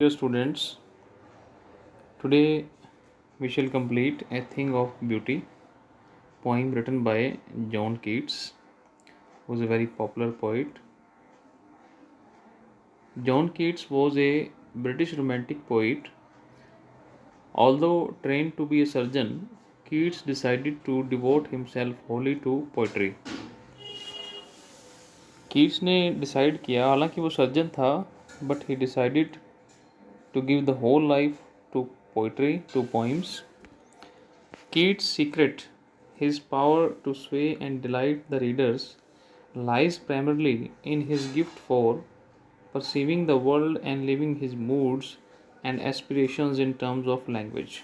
Dear students, today we shall complete A Thing of Beauty, poem written by John Keats, who was a very popular poet. John Keats was a British romantic poet. Although trained to be a surgeon, Keats decided to devote himself wholly to poetry. Keats ने decide किया, हालांकि वो surgeon था, but he decided to give the whole life to poetry, to poems. Keats' secret, his power to sway and delight the readers, lies primarily in his gift for perceiving the world and living his moods and aspirations in terms of language.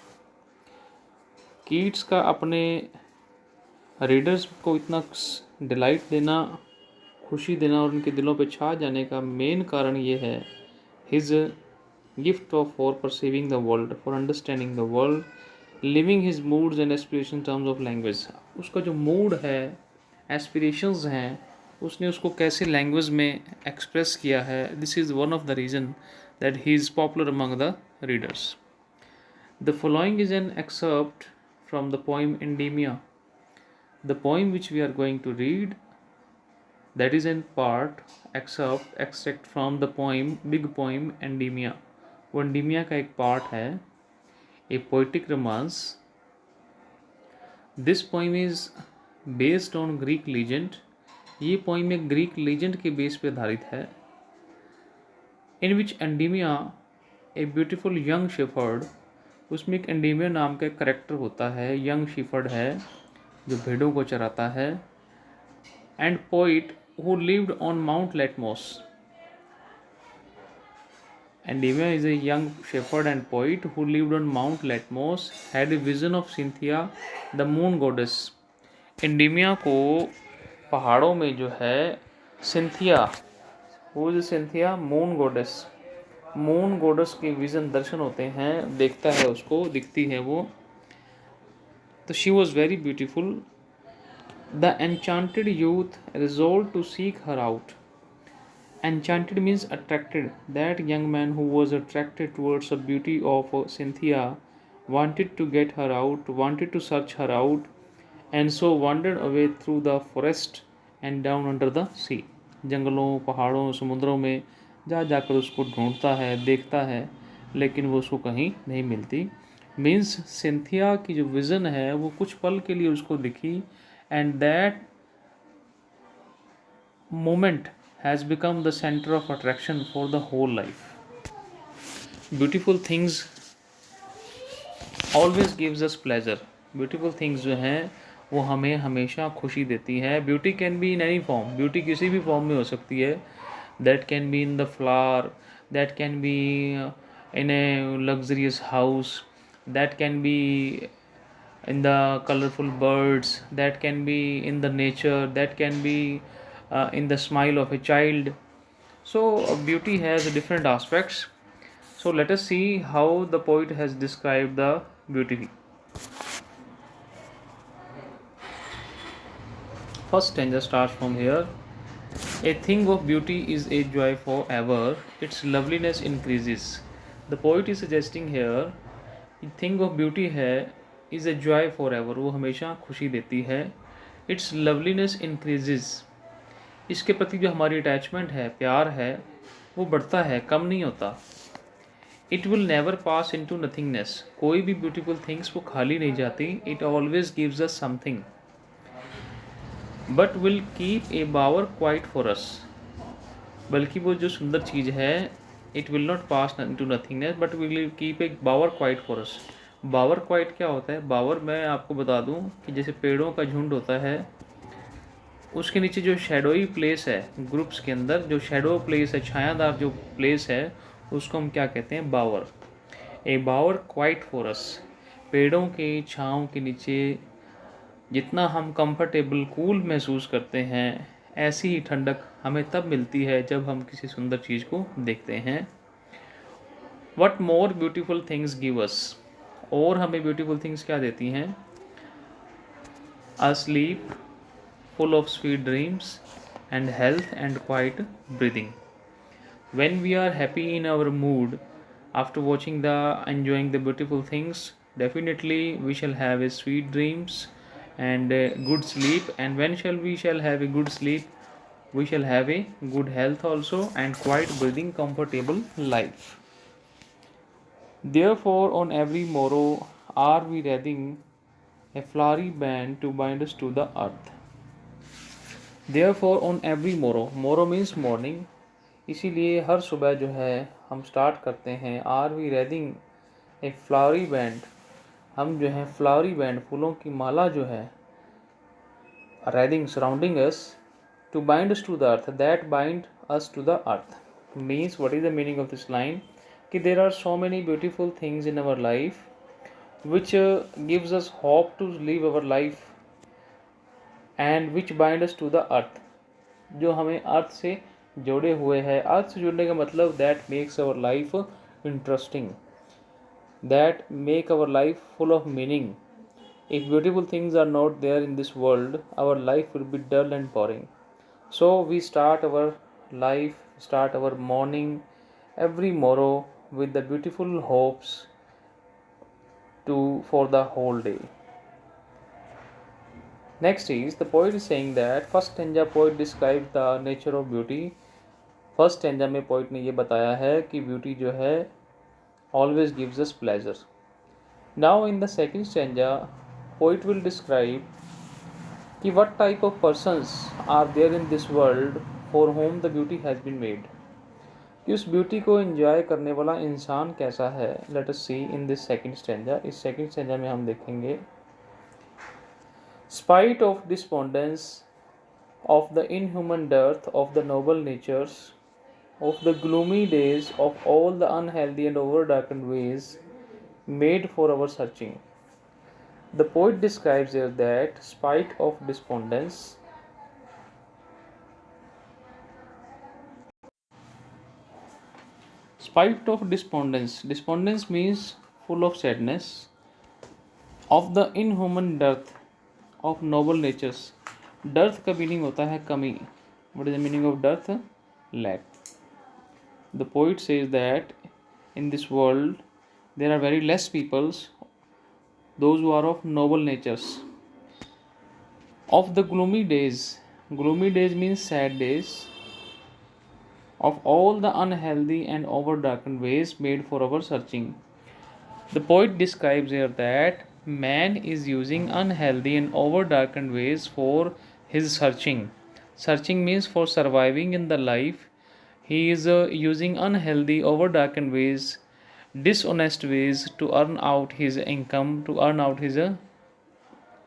Keats का अपने readers को इतना delight देना, खुशी देना और उनके दिलों पे छा जाने का मेन कारण ये है his gift of for perceiving the world, for understanding the world, living his moods and aspirations in terms of language. उसका जो मूड है, एस्पिरेशंस हैं, उसने उसको कैसे लैंग्वेज में एक्सप्रेस किया है. This is one of the reason that he is popular among the readers. The following is an excerpt from the poem Endymion. The poem which we are going to read, that is in part extract from the poem, big poem Endymion. वो एंडीमिया का एक part है, a poetic romance. This poem is based on Greek legend. ये poem एक Greek legend के base पे आधारित है. In which Endymion a beautiful young shepherd, उसमें एक एंडीमिया नाम का एक करेक्टर होता है, यंग शेफर्ड है जो भेड़ों को चराता है. And poet who lived on Mount Latmos. Endymion is a young shepherd and poet who lived on Mount Latmos, had a vision of Cynthia, the moon goddess. Endymion को पहाड़ों में जो है Cynthia, who is Cynthia, moon goddess, moon गोडेस के vision दर्शन होते हैं, देखता है उसको, दिखती है वो. तो she was very beautiful. The enchanted youth resolved to seek her out. Enchanted means attracted. That young man who was attracted towards the beauty of Cynthia wanted to get her out, wanted to search her out, and so wandered away through the forest and down under the sea. जंगलों, पहाड़ों, समुद्रों में जा जाकर उसको ढूंढता है, देखता है, लेकिन वो उसको कहीं नहीं मिलती. मीन्स सिंथिया की जो विज़न है वो कुछ पल के लिए उसको दिखी, and that moment has become the center of attraction for the whole life. Beautiful things always gives us pleasure. Beautiful things जो हैं वो हमें हमेशा खुशी देती है. Beauty can be in any form. Beauty किसी भी फॉर्म में हो सकती है. That can be in the flower, that can be in a luxurious house, that can be in the colorful birds, that can be in the nature, that can be in the smile of a child. So beauty has different aspects. So let us see how the poet has described the beauty. First stanza starts from here. A thing of beauty is a joy forever, its loveliness increases. The poet is suggesting here, a thing of beauty है is a joy forever, वो हमेशा खुशी देती है. Its loveliness increases, इसके प्रति जो हमारी अटैचमेंट है, प्यार है, वो बढ़ता है, कम नहीं होता. It will never pass into nothingness. कोई भी ब्यूटीफुल थिंग्स वो खाली नहीं जाती. It always gives us something, but will keep a bower quiet for us. बल्कि वो जो सुंदर चीज़ है, it will not pass into nothingness but will keep a bower quiet for us. Bower quiet क्या होता है? बावर मैं आपको बता दूं कि जैसे पेड़ों का झुंड होता है, उसके नीचे जो शेडोई प्लेस है, ग्रुप्स के अंदर जो शेडो प्लेस है, छायादार जो प्लेस है, उसको हम क्या कहते हैं? बावर. ए बावर क्वाइट फॉर अस. पेड़ों के छाँव के नीचे जितना हम कंफर्टेबल, कूल महसूस करते हैं, ऐसी ही ठंडक हमें तब मिलती है जब हम किसी सुंदर चीज़ को देखते हैं. What more beautiful things give us. और हमें ब्यूटीफुल थिंग्स क्या देती हैं? A slip full of sweet dreams and health and quiet breathing. When we are happy in our mood, After watching the enjoying the beautiful things, definitely we shall have a sweet dreams and a good sleep. And when shall have a good sleep, we shall have a good health also and quiet breathing comfortable life. Therefore, on every morrow are we wreathing a flowery band to bind us to the earth. Therefore, on every morrow means morning, इसीलिए हर सुबह जो है हम start करते हैं are we reading a flowery band, हम जो है फ्लावरी बैंड फूलों की माला जो है wreathing surrounding us to bind us to the earth, that bind us to the earth means what is the meaning of this line कि there are so many beautiful things in our life which gives us hope to live our life and which bind us to the earth, जो हमें अर्थ से जोड़े हुए हैं. अर्थ से जुड़ने का मतलब that makes our life interesting, that make our life full of meaning. If beautiful things are not there in this world, our life will be dull and boring. So we start our life, start our morning, every morrow with the beautiful hopes for the whole day. Next is the poet is saying that first stanza poet describes the nature of beauty. First stanza में poet ने ये बताया है कि beauty जो है always gives us pleasure. Now in the second stanza poet will describe कि what type of persons are there in this world for whom the beauty has been made. कि उस ब्यूटी को एंजॉय करने वाला इंसान कैसा है. Let us see in this second stanza. इस सेकंड स्टैंजा में हम देखेंगे spite of despondence of the inhuman dearth of the noble natures, of the gloomy days, of all the unhealthy and over-darkened ways made for our searching. The poet describes here that spite of despondence, despondence means full of sadness, of the inhuman dearth of noble natures. Dearth का meaning होता है कमी. What is the meaning of dearth? Lack. The poet says that in this world there are very less peoples, those who are of noble natures. Of the gloomy days means sad days, of all the unhealthy and over darkened ways made for our searching. The poet describes here that man is using unhealthy and over darkened ways for his searching. Searching means for surviving in the life. He is using unhealthy, over darkened ways, dishonest ways to earn out his income, to earn out his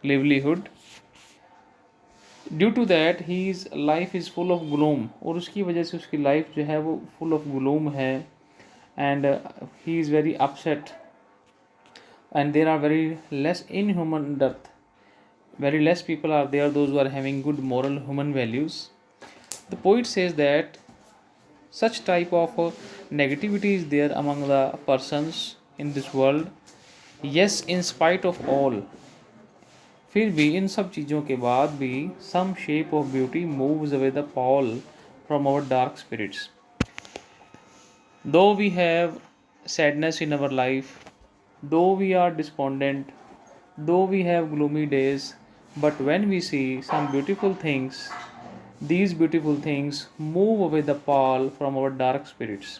livelihood. Due to that his life is full of gloom, और उसकी वजह से उसकी life जो है वो full of gloom है. And he is very upset and there are very less in human depth, very less people are there those who are having good moral human values. The poet says that such type of negativity is there among the persons in this world. Yes, in spite of all, फिर भी इन सब चीज़ों के बाद भी some shape of beauty moves away the pall from our dark spirits. Though we have sadness in our life, though we are despondent, though we have gloomy days, but when we see some beautiful things, these beautiful things move away the pall from our dark spirits.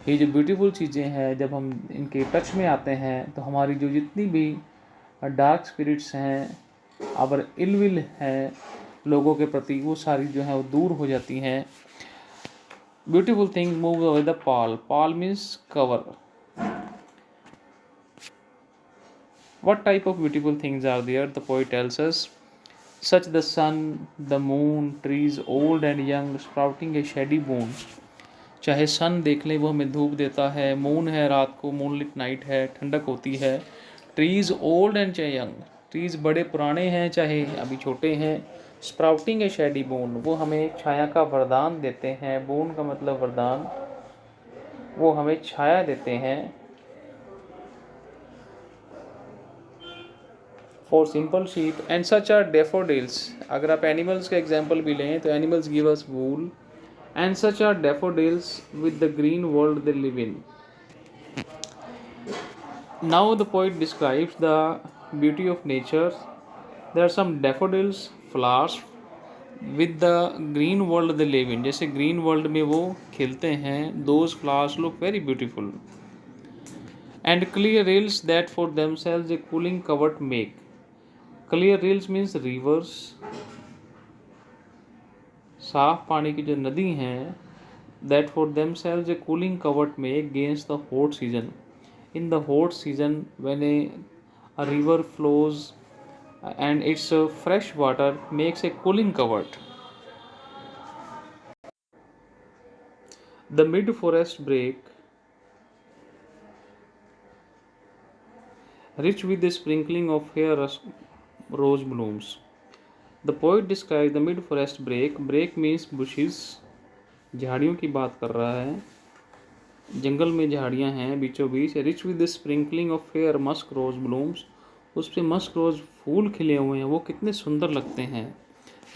ये जो beautiful चीज़ें हैं जब हम इनके touch में आते हैं तो हमारी जो जितनी भी डार्क स्पिरिट्स हैं, आवर इलविल हैं लोगों के प्रति, वो सारी जो है वो दूर हो जाती हैं. Beautiful things move away the Paul. Paul means cover. What type of beautiful things are there? The poet tells us, such the sun, the moon, trees old and young sprouting a shady boon. चाहे सन देख लें वो हमें धूप देता है, moon है रात को, मूनलिट नाइट है, ठंडक होती है. ट्रीज़ ओल्ड एंड चाहे यंग, ट्रीज़ बड़े पुराने हैं चाहे अभी छोटे हैं. स्प्राउटिंग ए शेडी बोन, वो हमें छाया का वरदान देते हैं. बोन का मतलब वरदान, वो हमें छाया देते हैं. For simple sheep and such are daffodils. अगर आप एनिमल्स का एग्जाम्पल भी लें तो animals give us wool. And such are daffodils with the green world they live in. Now the poet describes the beauty of nature. There are some daffodils, flowers with the green world they live in. जैसे green world में वो खिलते हैं, those flowers look very beautiful. And clear rills that for themselves a cooling covert make. Clear rills means rivers. साफ पानी की जो नदी हैं, that for themselves a cooling covert make against the hot season. In the hot season, when a river flows and its fresh water makes a cooling covert. The mid forest break, rich with a sprinkling of fair rose blooms. The poet describes the mid forest break. Break means bushes. झाड़ियों की बात कर रहा है. जंगल में झाड़ियाँ हैं बीचों बीच. Rich with the sprinkling of fair musk rose blooms. उस पर मस्क रोज फूल खिले हुए हैं, वो कितने सुंदर लगते हैं.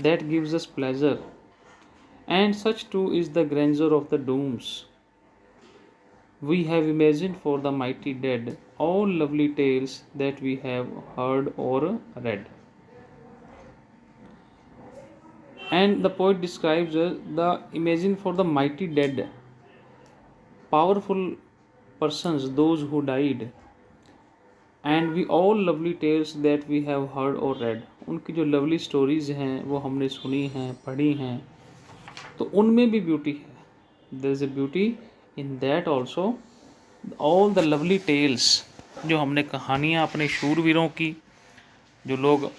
That gives us pleasure. And such too is the grandeur of the dooms. We have imagined for the mighty dead all lovely tales that we have heard or read. And the poet describes the imagine for the mighty dead, powerful persons, those who died, and we all lovely tales that we have heard or read. उनकी जो lovely stories हैं वो हमने सुनी हैं, पढ़ी हैं, तो उनमें भी ब्यूटी है. There is a beauty in that also. All the lovely tales, जो हमने कहानियाँ अपने शूरवीरों की, जो लोग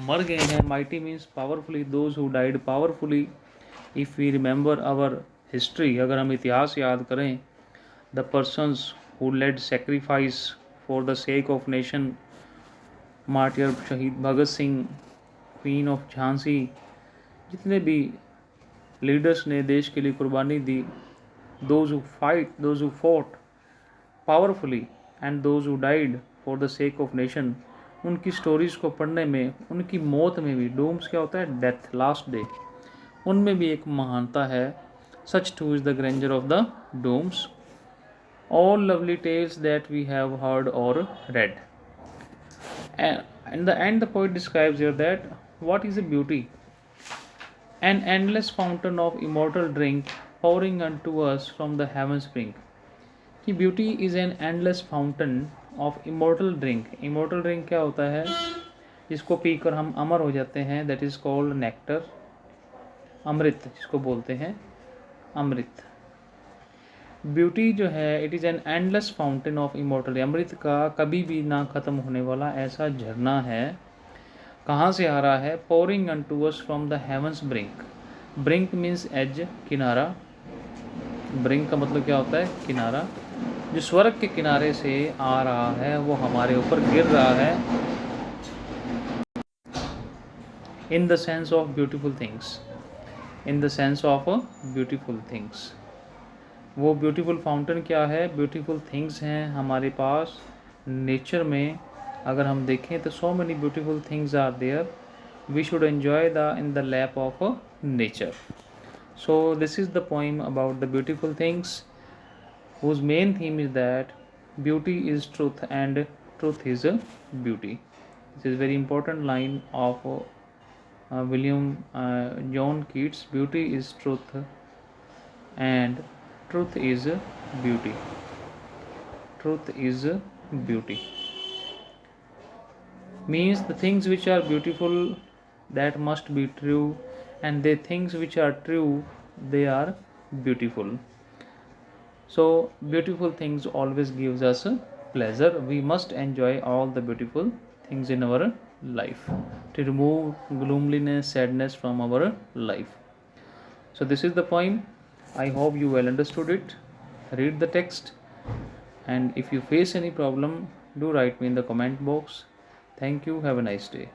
मर गए हैं. Mighty means powerfully, those who died powerfully. If we remember our history, अगर हम इतिहास याद करें, the persons who led sacrifice for the sake of nation, martyr शहीद भगत सिंह, क्वीन ऑफ झांसी, जितने भी लीडर्स ने देश के लिए कुर्बानी दी, those who fight, those who fought powerfully, and those who died for the sake of nation, उनकी स्टोरीज़ को पढ़ने में, उनकी मौत में भी, डूम्स क्या होता है, डेथ, लास्ट डे, उनमें भी एक महानता है. Such too is the grandeur of the dooms. All lovely tales that we have heard or read. In the end, the poet describes here that what is a beauty? An endless fountain of immortal drink pouring unto us from the heaven spring. कि beauty is an endless fountain of immortal drink. Immortal drink क्या होता है? जिसको पीकर हम अमर हो जाते हैं. दैट इज़ कॉल्ड नेक्टर, अमृत जिसको बोलते हैं, अमृत. ब्यूटी जो है, it is an endless fountain of immortal. अमृत का कभी भी ना ख़त्म होने वाला ऐसा झरना है. कहाँ से आ रहा है? Pouring unto us from the heaven's brink. Brink means edge, किनारा. ब्रिंक का मतलब क्या होता है? किनारा. जो स्वर्ग के किनारे से आ रहा है वो हमारे ऊपर गिर रहा है. In the sense of beautiful things, in the sense of beautiful things. वो ब्यूटीफुल फाउंटेन क्या है? ब्यूटीफुल थिंग्स हैं हमारे पास नेचर में. अगर हम देखें तो so many beautiful things are there. We should enjoy the in the lap of nature. So this is the poem about the beautiful things, whose main theme is that beauty is truth and truth is beauty. This is very important line of William John Keats. Beauty is truth and truth is beauty. Truth is beauty. Means the things which are beautiful, that must be true, and the things which are true, they are beautiful. So beautiful things always gives us pleasure. We must enjoy all the beautiful things in our life to remove gloominess, sadness from our life. So this is the poem. I hope you well understood it. Read the text, and if you face any problem, do write me in the comment box. Thank you. Have a nice day.